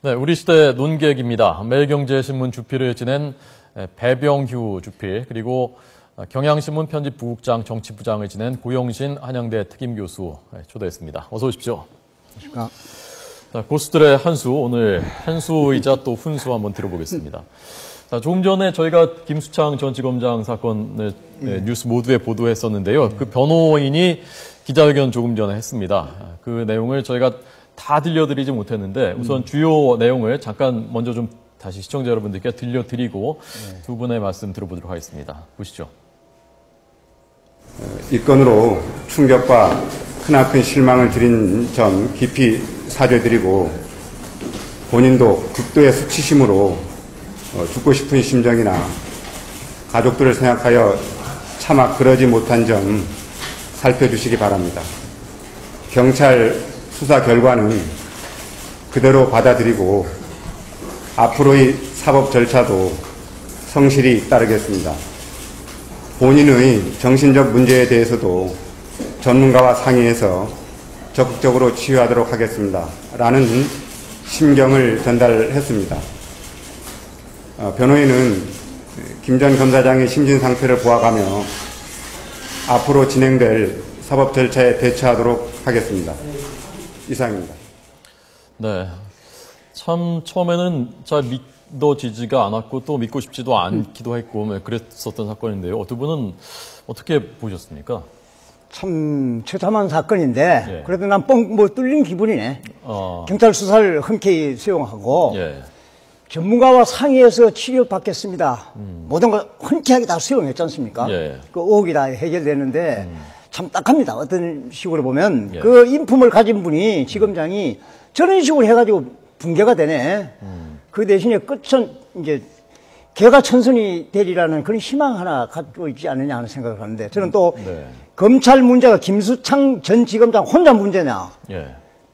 네, 우리 시대 논객입니다. 매일경제신문 주필을 지낸 배병휴 주필, 그리고 경향신문 편집부국장 정치부장을 지낸 고영신 한양대 특임교수 초대했습니다. 어서 오십시오. 안녕하십니까. 자, 고수들의 한수, 오늘 한수이자 또 훈수 한번 들어보겠습니다. 자, 조금 전에 저희가 김수창 전 지검장 사건을 뉴스 모두에 보도했었는데요. 그 변호인이 기자회견 조금 전에 했습니다. 그 내용을 저희가 다 들려드리지 못했는데 우선 주요 내용을 잠깐 먼저 좀 다시 시청자 여러분들께 들려드리고 두 분의 말씀 들어보도록 하겠습니다. 보시죠. 이 건으로 충격과 크나큰 실망을 드린 점 깊이 사죄드리고 본인도 극도의 수치심으로 죽고 싶은 심정이나 가족들을 생각하여 차마 그러지 못한 점 살펴주시기 바랍니다. 경찰 수사 결과는 그대로 받아들이고 앞으로의 사법 절차도 성실히 따르겠습니다. 본인의 정신적 문제에 대해서도 전문가와 상의해서 적극적으로 치유하도록 하겠습니다. 라는 심경을 전달했습니다. 변호인은 김 전 검사장의 심신 상태를 보아가며 앞으로 진행될 사법 절차에 대처하도록 하겠습니다. 이상입니다. 네, 참 처음에는 잘 믿어지지가 않았고 또 믿고 싶지도 않기도 했고 그랬었던 사건인데요. 두 분은 어떻게 보셨습니까? 참 처참한 사건인데 그래도 난 뻥 뚫린 기분이네. 경찰 수사를 흔쾌히 수용하고 전문가와 상의해서 치료받겠습니다. 모든 걸 흔쾌하게 다 수용했지 않습니까? 그 의혹이 다 해결되는데 참 딱합니다. 어떤 식으로 보면 그 인품을 가진 분이 지검장이 저런 식으로 해가지고 붕괴가 되네. 그 대신에 끝은 이제 개가 천선이 되리라는 그런 희망 하나 갖고 있지 않느냐 하는 생각을 하는데 저는 또 검찰 문제가 김수창 전 지검장 혼자 문제냐.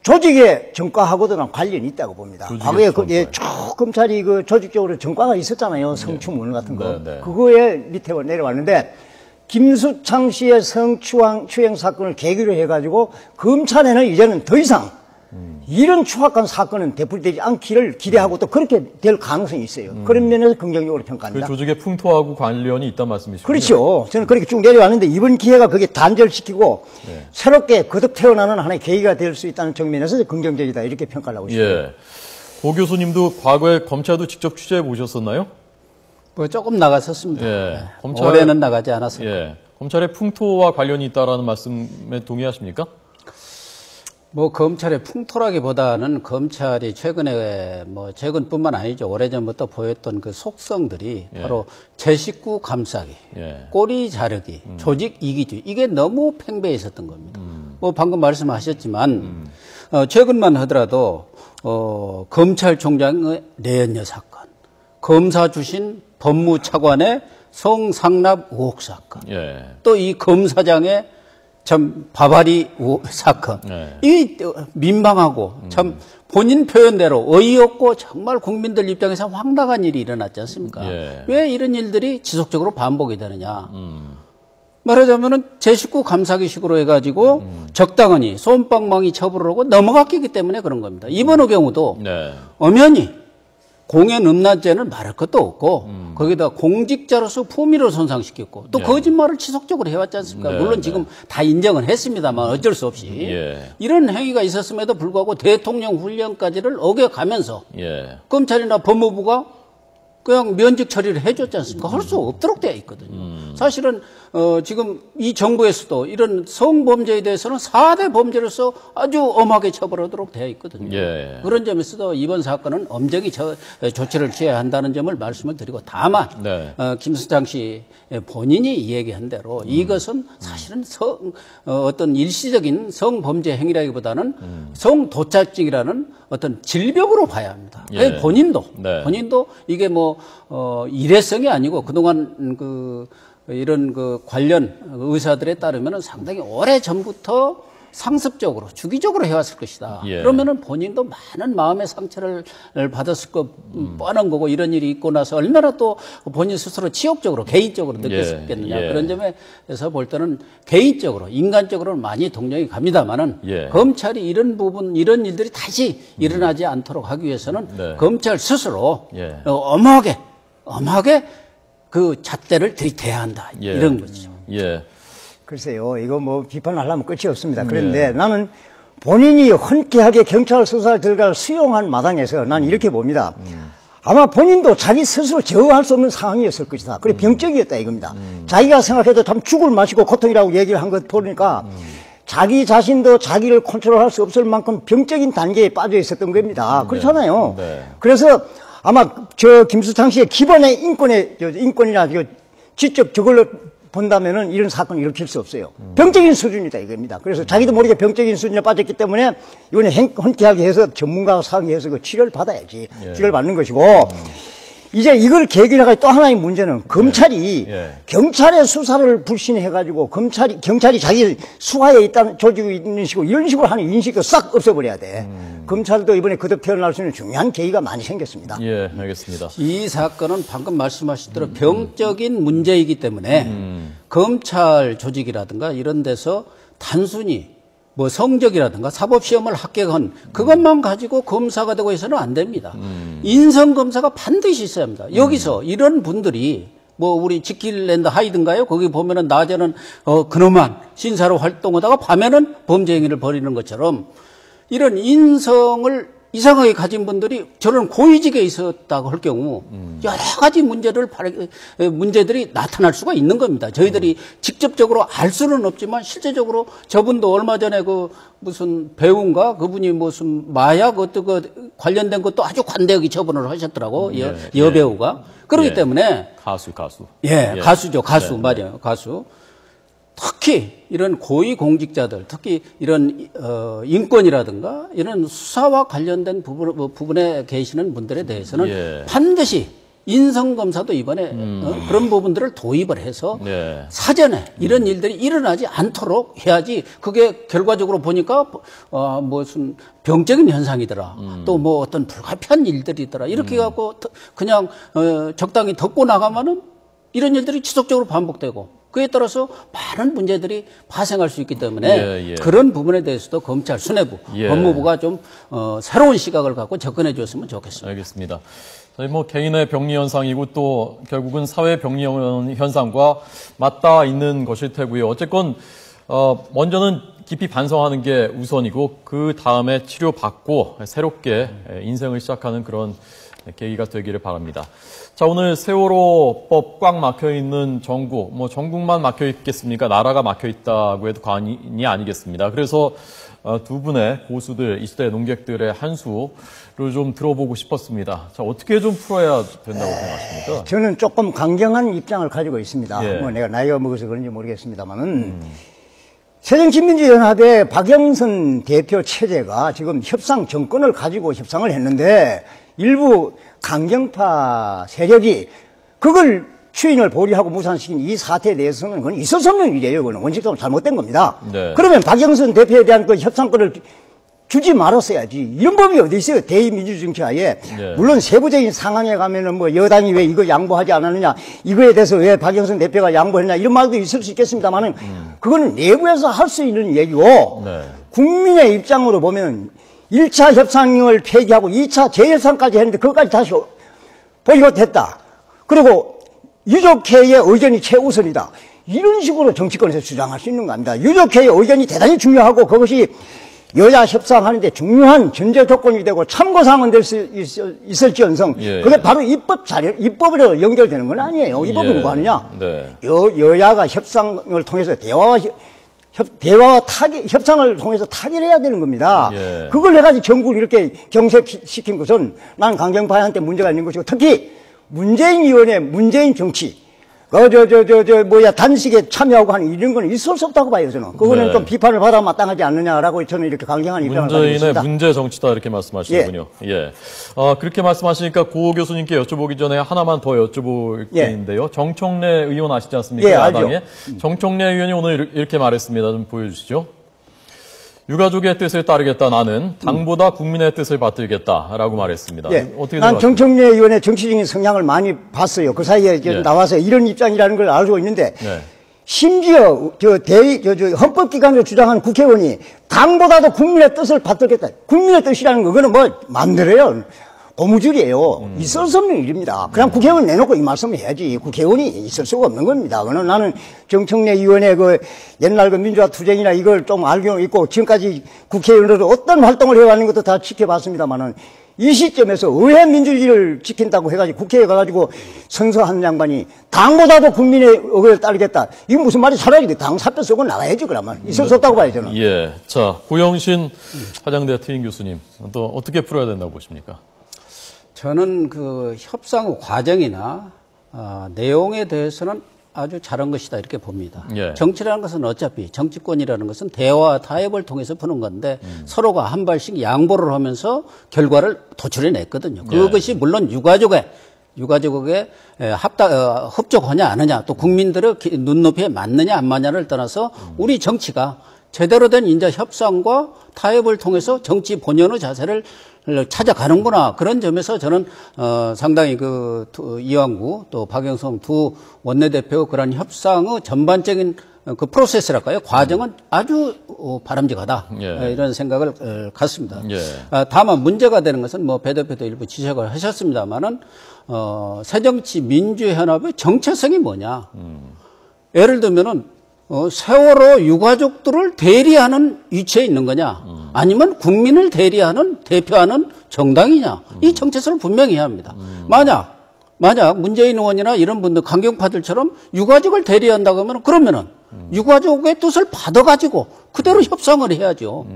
조직의 전과하고도 관련이 있다고 봅니다. 과거에 쭉 검찰이 그 조직적으로 전과가 있었잖아요. 성추문 같은 거. 그거에 밑에 내려왔는데 김수창 씨의 성추행 사건을 계기로 해가지고 검찰에는 이제는 더 이상 이런 추악한 사건은 되풀이되지 않기를 기대하고 또 그렇게 될 가능성이 있어요. 그런 면에서 긍정적으로 평가합니다. 그 조직의 풍토하고 관련이 있다는 말씀이시죠? 그렇죠. 저는 그렇게 쭉 내려왔는데 이번 기회가 그게 단절시키고 새롭게 거듭 태어나는 하나의 계기가 될 수 있다는 측면에서 긍정적이다 이렇게 평가를 하고 있습니다. 고 교수님도 과거에 검찰도 직접 취재해 보셨었나요? 뭐 조금 나갔었습니다. 올해는 나가지 않았습니다. 검찰의 풍토와 관련이 있다라는 말씀에 동의하십니까? 뭐 검찰의 풍토라기보다는 검찰이 최근에 뭐 최근뿐만 아니죠. 오래전부터 보였던 그 속성들이 바로 제 식구 감싸기, 꼬리 자르기, 조직 이기주의 이게 너무 팽배해 있었던 겁니다. 뭐 방금 말씀하셨지만 최근만 하더라도 검찰총장의 내연녀 사건, 검사 주신 법무차관의 성상납 의혹 사건, 또 이 검사장의 참 바바리 사건, 이 민망하고 참 본인 표현대로 어이없고 정말 국민들 입장에서 황당한 일이 일어났지 않습니까? 왜 이런 일들이 지속적으로 반복이 되느냐? 말하자면은 제 식구 감싸기식으로 해가지고 적당하니 솜방망이 처벌을 하고 넘어갔기 때문에 그런 겁니다. 이번의 경우도 엄연히 공연 음란죄는 말할 것도 없고 거기다 공직자로서 품위를 손상시켰고 또 거짓말을 지속적으로 해왔지 않습니까? 물론 지금 다 인정은 했습니다만 어쩔 수 없이 이런 행위가 있었음에도 불구하고 대통령 훈련까지를 어겨가면서 검찰이나 법무부가 그냥 면직 처리를 해줬지 않습니까? 할 수 없도록 되어 있거든요. 사실은 지금 이 정부에서도 이런 성범죄에 대해서는 4대 범죄로서 아주 엄하게 처벌하도록 되어 있거든요. 그런 점에서도 이번 사건은 엄정히 조치를 취해야 한다는 점을 말씀을 드리고 다만 김수창 씨 본인이 얘기한 대로 이것은 사실은 어떤 일시적인 성범죄 행위라기보다는 성도착증이라는 어떤 질병으로 봐야 합니다. 본인도 이게 뭐 일회성이 아니고 그동안 이런 관련 의사들에 따르면 상당히 오래 전부터 상습적으로 주기적으로 해왔을 것이다. 그러면은 본인도 많은 마음의 상처를 받았을 거 뻔한 거고 이런 일이 있고 나서 얼마나 또 본인 스스로 치욕적으로 개인적으로 느꼈겠느냐. 그런 점에서 볼 때는 개인적으로 인간적으로는 많이 동정이 갑니다만은 검찰이 이런 부분 이런 일들이 다시 일어나지 않도록 하기 위해서는 검찰 스스로 엄하게 그 잣대를 들이대야 한다. 이런 거죠. 글쎄요, 이거 뭐 비판하려면 끝이 없습니다. 그런데 나는 본인이 흔쾌하게 경찰 수사 결과를 수용한 마당에서 나는 이렇게 봅니다. 아마 본인도 자기 스스로 제어할 수 없는 상황이었을 것이다. 그래 병적이었다 이겁니다. 자기가 생각해도 참 죽을 마시고 고통이라고 얘기를 한 것 보니까 자기 자신도 자기를 컨트롤할 수 없을 만큼 병적인 단계에 빠져 있었던 겁니다. 그렇잖아요. 그래서 아마 저 김수창 씨의 기본의 인권이나 직접 저걸로 본다면은 이런 사건을 일으킬 수 없어요. 병적인 수준이다 이겁니다. 그래서 자기도 모르게 병적인 수준에 빠졌기 때문에 이번에 흔쾌하게 해서 전문가와 상의해서 그 치료를 받아야지. 치료를 받는 것이고 이제 이걸 계기로 해가지고 또 하나의 문제는 검찰이 경찰의 수사를 불신해가지고 경찰이 자기 수하에 있다는 조직이 있는 식으로 이런 식으로 하는 인식도 싹 없애버려야 돼. 검찰도 이번에 거듭 태어날 수 있는 중요한 계기가 많이 생겼습니다. 알겠습니다. 이 사건은 방금 말씀하신 대로 병적인 문제이기 때문에 검찰 조직이라든가 이런 데서 단순히 뭐 성적이라든가 사법시험을 합격한 그것만 가지고 검사가 되고 해서는 안 됩니다. 인성검사가 반드시 있어야 합니다. 여기서 이런 분들이 뭐 우리 지킬랜드 하이든가요? 거기 보면은 낮에는 그놈한 신사로 활동하다가 밤에는 범죄 행위를 벌이는 것처럼 이런 인성을 이상하게 가진 분들이 저런 고위직에 있었다고 할 경우 여러 가지 문제들이 나타날 수가 있는 겁니다. 저희들이 직접적으로 알 수는 없지만 실제적으로 저분도 얼마 전에 그 무슨 배우인가 그분이 무슨 마약 어떤 관련된 것도 아주 관대하게 처분을 하셨더라고 여배우가 그렇기 때문에 가수 가수죠. 가수 맞아요. 가수. 특히 이런 고위공직자들, 특히 이런 인권이라든가 이런 수사와 관련된 부분에 계시는 분들에 대해서는 반드시 인성검사도 이번에 그런 부분들을 도입을 해서 사전에 이런 일들이 일어나지 않도록 해야지 그게 결과적으로 보니까 무슨 병적인 현상이더라. 또 뭐 어떤 불가피한 일들이더라. 이렇게 해갖고 그냥 적당히 덮고 나가면은 이런 일들이 지속적으로 반복되고 그에 따라서 많은 문제들이 발생할 수 있기 때문에 그런 부분에 대해서도 검찰 수뇌부, 법무부가 좀 새로운 시각을 갖고 접근해 줬으면 좋겠습니다. 알겠습니다. 저희 뭐 개인의 병리 현상이고 또 결국은 사회 병리 현상과 맞닿아 있는 것일 테고요. 어쨌건 먼저는 깊이 반성하는 게 우선이고 그 다음에 치료받고 새롭게 인생을 시작하는 그런 계기가 되기를 바랍니다. 자, 오늘 세월호법 꽉 막혀있는 전국, 뭐 전국만 막혀있겠습니까? 나라가 막혀있다고 해도 과언이 아니겠습니다. 그래서 두 분의 고수들, 이 시대 농객들의 한수를 좀 들어보고 싶었습니다. 자, 어떻게 좀 풀어야 된다고 생각하십니까? 저는 조금 강경한 입장을 가지고 있습니다. 뭐 내가 나이가 먹어서 그런지 모르겠습니다만은 새정치민주연합의 박영선 대표 체제가 지금 협상 정권을 가지고 협상을 했는데 일부 강경파 세력이 그걸 추인을 보류하고 무산시킨 이 사태에 대해서는 그건 있을 수 없는 일이에요. 그건 원칙적으로 잘못된 겁니다. 그러면 박영선 대표에 대한 그 협상권을 주지 말았어야지. 이런 법이 어디 있어요? 대의민주정치하에. 물론 세부적인 상황에 가면은 뭐 여당이 왜 이거 양보하지 않았느냐, 이거에 대해서 왜 박영선 대표가 양보했냐 이런 말도 있을 수 있겠습니다만은 그거는 내부에서 할 수 있는 얘기고 국민의 입장으로 보면 1차 협상을 폐기하고 2차 재협상까지 했는데 그것까지 다시 보이콧했다. 그리고 유족회의 의견이 최우선이다. 이런 식으로 정치권에서 주장할 수 있는 겁니다. 유족회의 의견이 대단히 중요하고 그것이 여야 협상하는데 중요한 전제 조건이 되고 참고사항은 될 수 있을지언정 그게 바로 입법으로 연결되는 건 아니에요. 입법은 뭐 하느냐. 여야가 협상을 통해서 협상을 통해서 타결해야 되는 겁니다. 그걸 해가지고 정부를 이렇게 경색시킨 것은 난 강경파한테 문제가 있는 것이고 특히 문재인 의원의 문재인 정치, 단식에 참여하고 하는 이런 거는 있을 수 없다고 봐요, 저는. 그거는 좀 비판을 받아 마땅하지 않느냐라고 저는 이렇게 강경한 입장을 가지고 있습니다. 문재인의 문제 정치다 이렇게 말씀하시는군요. 그렇게 말씀하시니까 고 교수님께 여쭤보기 전에 하나만 더 여쭤볼 게 있는데요. 정청래 의원 아시지 않습니까? 야당에. 정청래 의원이 오늘 이렇게 말했습니다. 좀 보여주시죠. 유가족의 뜻을 따르겠다. 나는 당보다 국민의 뜻을 받들겠다라고 말했습니다. 예. 어떻게 난 정청래 의원의 정치적인 성향을 많이 봤어요. 그 사이에 예. 나와서 이런 입장이라는 걸 알고 있는데 예. 심지어 헌법기관으로 주장한 국회의원이 당보다도 국민의 뜻을 받들겠다. 국민의 뜻이라는 거 그거는 뭐 마음대로요. 고무줄이에요. 있을 수 없는 일입니다. 그냥 국회의원 내놓고 이 말씀을 해야지. 국회의원이 있을 수가 없는 겁니다. 그는 나는 정청래 의원의 그 옛날 그 민주화 투쟁이나 이걸 좀 알고 있고 지금까지 국회의원으로 어떤 활동을 해왔는 것도 다 지켜봤습니다만은 이 시점에서 의회 민주주의를 지킨다고 해가지고 국회에 가가지고 선서한 양반이 당보다도 국민의 의견을 따르겠다. 이게 무슨 말이 차라리 당 사표 쓰고 나가야지 그러면. 있을 수 없다고 봐요 저는. 예. 자, 고영신 화장대 트임 교수님 또 어떻게 풀어야 된다고 보십니까? 저는 그 협상 과정이나 내용에 대해서는 아주 잘한 것이다 이렇게 봅니다. 예. 정치라는 것은 어차피 정치권이라는 것은 대화와 타협을 통해서 푸는 건데 서로가 한 발씩 양보를 하면서 결과를 도출해냈거든요. 그것이 물론 유가족의 협조하냐 안 하냐 또 국민들의 눈높이에 맞느냐 안 맞느냐를 떠나서 우리 정치가 제대로 된 인자 협상과 타협을 통해서 정치 본연의 자세를 찾아가는구나. 그런 점에서 저는 상당히 이왕구 또 박영선 두 원내대표 그런 협상의 전반적인 그 프로세스랄까요? 과정은 아주 바람직하다. 예. 이런 생각을 갖습니다. 예. 다만 문제가 되는 것은 뭐 배 대표도 일부 지적을 하셨습니다만은 새정치민주연합의 정체성이 뭐냐? 예를 들면은 세월호 유가족들을 대리하는 위치에 있는 거냐? 아니면 국민을 대표하는 정당이냐? 이 정체성을 분명히 해야 합니다. 만약 문재인 의원이나 이런 분들, 강경파들처럼 유가족을 대리한다고 하면 그러면은 유가족의 뜻을 받아가지고 그대로 협상을 해야죠.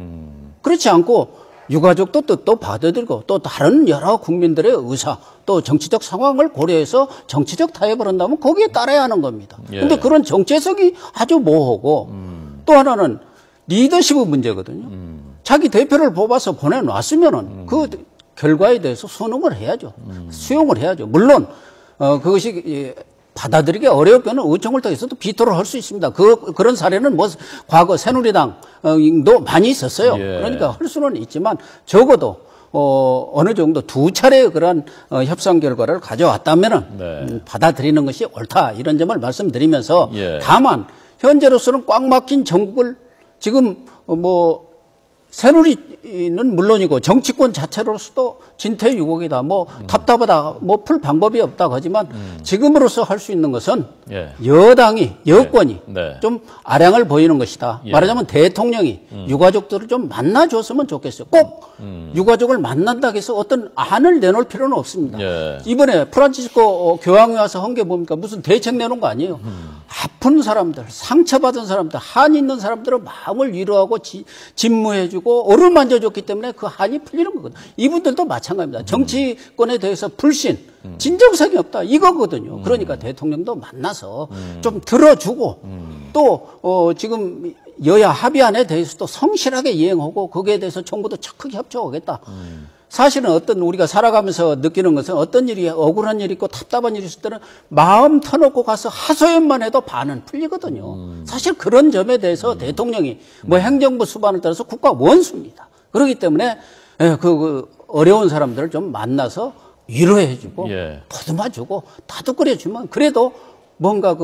그렇지 않고 유가족도 뜻도 받아들이고 또 다른 여러 국민들의 의사 또 정치적 상황을 고려해서 정치적 타협을 한다면 거기에 따라야 하는 겁니다. 그런데 그런 정체성이 아주 모호고 또 하나는 리더십의 문제거든요. 자기 대표를 뽑아서 보내놨으면은 그 결과에 대해서 수능을 해야죠. 수용을 해야죠. 물론 그것이 받아들이기 어렵게는 의총을 통해서도 비토를 할 수 있습니다. 그런 사례는 뭐 과거 새누리당도 많이 있었어요. 예. 그러니까 할 수는 있지만 적어도 어느 정도 두 차례의 그런 협상 결과를 가져왔다면은 네. 받아들이는 것이 옳다 이런 점을 말씀드리면서 예. 다만 현재로서는 꽉 막힌 전국을 지금 새누리는 물론이고 정치권 자체로서도 진퇴유곡이다. 답답하다. 풀 방법이 없다고 하지만 지금으로서 할 수 있는 것은 예. 여권이 네. 좀 아량을 보이는 것이다. 예. 말하자면 대통령이 유가족들을 좀 만나줬으면 좋겠어요. 꼭 유가족을 만난다고 해서 어떤 안을 내놓을 필요는 없습니다. 예. 이번에 프란치스코 교황이 와서 한 게 뭡니까? 무슨 대책 내놓은 거 아니에요. 아픈 사람들, 상처받은 사람들, 한 있는 사람들의 마음을 위로하고 진무해주고 어루만져줬기 때문에 그 한이 풀리는 거거든요. 이분들도 마찬가지입니다. 정치권에 대해서 불신, 진정성이 없다 이거거든요. 그러니까 대통령도 만나서 좀 들어주고 또 지금 여야 합의안에 대해서도 성실하게 이행하고 거기에 대해서 정부도 적극 협조하겠다. 사실은 우리가 살아가면서 느끼는 것은 어떤 일이 억울한 일이 있고 답답한 일이 있을 때는 마음 터놓고 가서 하소연만 해도 반은 풀리거든요. 사실 그런 점에 대해서 대통령이 행정부 수반을 따라서 국가 원수입니다. 그렇기 때문에 어려운 사람들을 좀 만나서 위로해주고 보듬어주고 다독거려주면 그래도 뭔가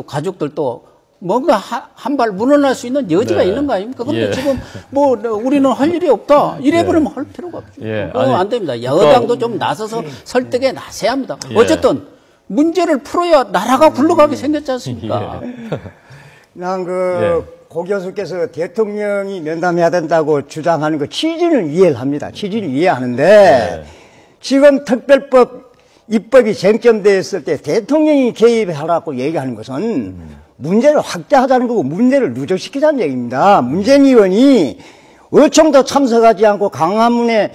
가족들도 뭔가 한 발 물러날 수 있는 여지가 있는 거 아닙니까? 그런데 지금 우리는 할 일이 없다. 이래버리면 할 필요가 없죠. 안 됩니다. 여당도 좀 나서서 설득에 나서야 합니다. 어쨌든 문제를 풀어야 나라가 굴러가게 생겼지 않습니까? 난 고 교수께서 대통령이 면담해야 된다고 주장하는 그 취지는 이해를 합니다. 취지는 이해하는데 지금 특별법 입법이 쟁점됐을 때 대통령이 개입하라고 얘기하는 것은 문제를 확대하자는 거고 문제를 누적시키자는 얘기입니다. 문재인 의원이 의총도 참석하지 않고 광화문에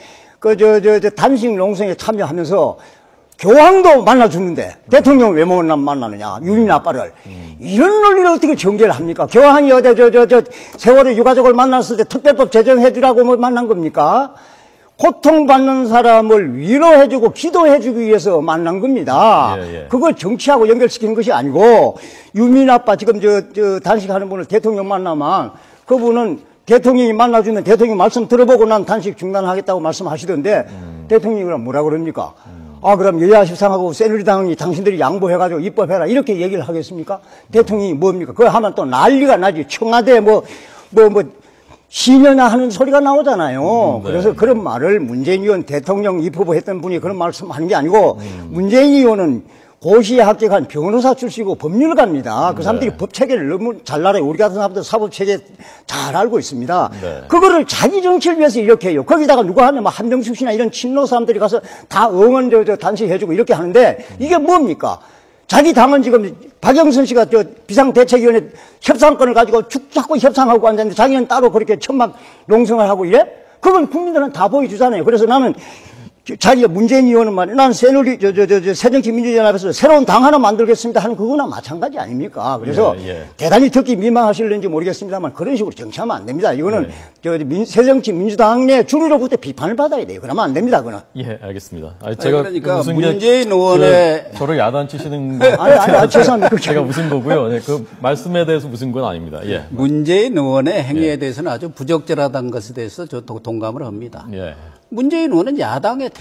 단식 농성에 참여하면서 교황도 만나주는데 대통령을 왜 못 만나느냐, 유민 아빠를. 이런 논리를 어떻게 전개를 합니까? 교황이 세월호 유가족을 만났을 때 특별법 제정해주라고 만난 겁니까? 고통받는 사람을 위로해주고 기도해주기 위해서 만난 겁니다. 그걸 정치하고 연결시키는 것이 아니고, 유민 아빠 지금 단식하는 분을 대통령 만나면 그분은 대통령이 만나주면 대통령 말씀 들어보고 난 단식 중단하겠다고 말씀하시던데 대통령이 그럼 뭐라 그럽니까? 아, 그럼 여야 협상하고 새누리당이 당신들이 양보해가지고 입법해라. 이렇게 얘기를 하겠습니까? 대통령이 뭡니까? 그거 하면 또 난리가 나지. 청와대 시녀나 하는 소리가 나오잖아요. 네. 그래서 그런 말을 문재인 의원 대통령 입후보 했던 분이 그런 말씀 하는 게 아니고 문재인 의원은 고시에 합격한 변호사 출신이고 법률가입니다. 그 사람들이 네. 법 체계를 너무 잘 알아요. 우리 같은 사람들 사법 체계 잘 알고 있습니다. 네. 그거를 자기 정치를 위해서 이렇게 해요. 거기다가 누가 하면 한명숙 씨나 이런 친노 사람들이 가서 다 응원 단식해주고 이렇게 하는데 이게 뭡니까? 자기 당은 지금 박영선 씨가 비상대책위원회 협상권을 가지고 자꾸 협상하고 앉았는데 자기는 따로 그렇게 천막 농성을 하고 이래? 그건 국민들은 다 보여주잖아요. 그래서 나는 자기가 문재인 의원은 말이야. 난 새정치민주연합에서 새로운 당 하나 만들겠습니다 하는 그거나 마찬가지 아닙니까? 그래서 대단히 듣기 민망하실는지 모르겠습니다만 그런 식으로 정치하면 안 됩니다. 이거는 새정치민주당 내 주류로부터 비판을 받아야 돼요. 그러면 안 됩니다. 그거는. 예, 알겠습니다. 아니, 제가 그러니까 무슨 문재인 의원의 저를 야단치시는 거 아니, 죄송합니다. 제가 무슨 거고요. 네, 그 말씀에 대해서 무슨 건 아닙니다. 예. 문재인 의원의 행위에 대해서는 아주 부적절하다는 것에 대해서 저 동감을 합니다. 예. 문재인 의원은 야당의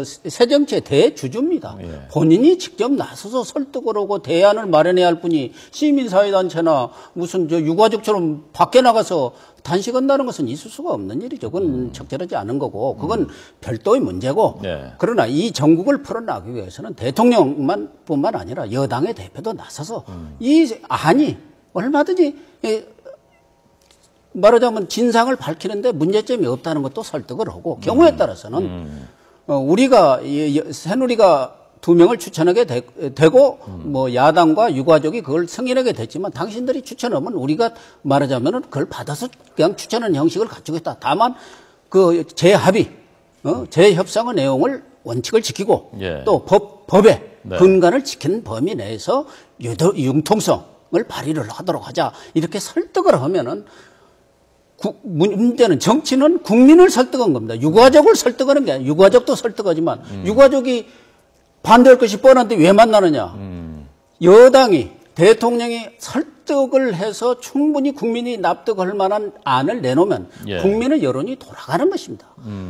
새정치의 대주주입니다. 예. 본인이 직접 나서서 설득을 하고 대안을 마련해야 할 뿐이 시민사회단체나 무슨 유가족처럼 밖에 나가서 단식한다는 것은 있을 수가 없는 일이죠. 그건 적절하지 않은 거고 그건 별도의 문제고 그러나 이 전국을 풀어나가기 위해서는 대통령뿐만 아니라 여당의 대표도 나서서 이 안이 얼마든지 말하자면 진상을 밝히는데 문제점이 없다는 것도 설득을 하고 경우에 따라서는 우리가 새누리가 2명을 추천하게 되고 뭐 야당과 유가족이 그걸 승인하게 됐지만 당신들이 추천하면 우리가 말하자면은 그걸 받아서 그냥 추천하는 형식을 가지고 있다. 다만 그 재합의, 재협상의 내용을 원칙을 지키고 또 법의 근간을 지키는 범위 내에서 융통성을 발휘를 하도록 하자. 이렇게 설득을 하면은 문제는 정치는 국민을 설득한 겁니다. 유가족을 설득하는 게 아니라 유가족도 설득하지만 유가족이 반대할 것이 뻔한데 왜 만나느냐. 여당이 대통령이 설득을 해서 충분히 국민이 납득할 만한 안을 내놓으면 국민의 여론이 돌아가는 것입니다.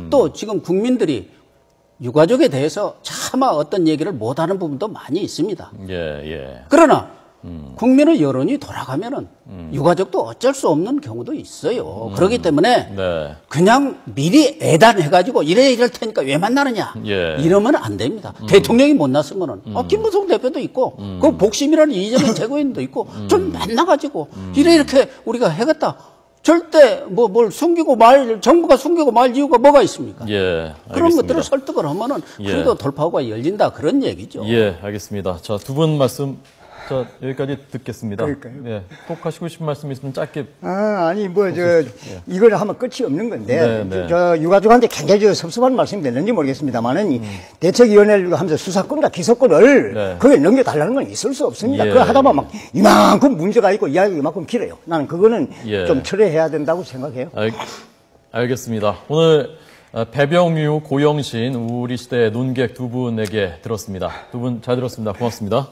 또 지금 국민들이 유가족에 대해서 차마 어떤 얘기를 못하는 부분도 많이 있습니다. 그러나 국민의 여론이 돌아가면은 유가족도 어쩔 수 없는 경우도 있어요. 그렇기 때문에 그냥 미리 애단해가지고 이럴 테니까 왜 만나느냐 이러면 안 됩니다. 대통령이 못 났으면은 김무성 대표도 있고 그 복심이라는 이재명 최고위원도 있고 좀 만나가지고 이렇게 우리가 해겠다. 절대 뭘 숨기고 정부가 숨기고 말 이유가 뭐가 있습니까? 그런 것들을 설득을 하면은 그래도 돌파구가 열린다 그런 얘기죠. 알겠습니다. 자, 두 분 말씀. 자, 여기까지 듣겠습니다. 그럴까요? 꼭 하시고 싶은 말씀 있으면 짧게. 이걸 하면 끝이 없는 건데, 유가족한테 굉장히 섭섭한 말씀이 됐는지 모르겠습니다만은, 대책위원회를 하면서 수사권과 기소권을, 그걸 넘겨달라는 건 있을 수 없습니다. 그걸 하다 보면 이만큼 문제가 있고 이야기가 이만큼 길어요. 나는 그거는 좀 철회해야 된다고 생각해요. 알겠습니다. 오늘 배병유, 고영신, 우리 시대의 논객 두 분에게 들었습니다. 두 분 잘 들었습니다. 고맙습니다.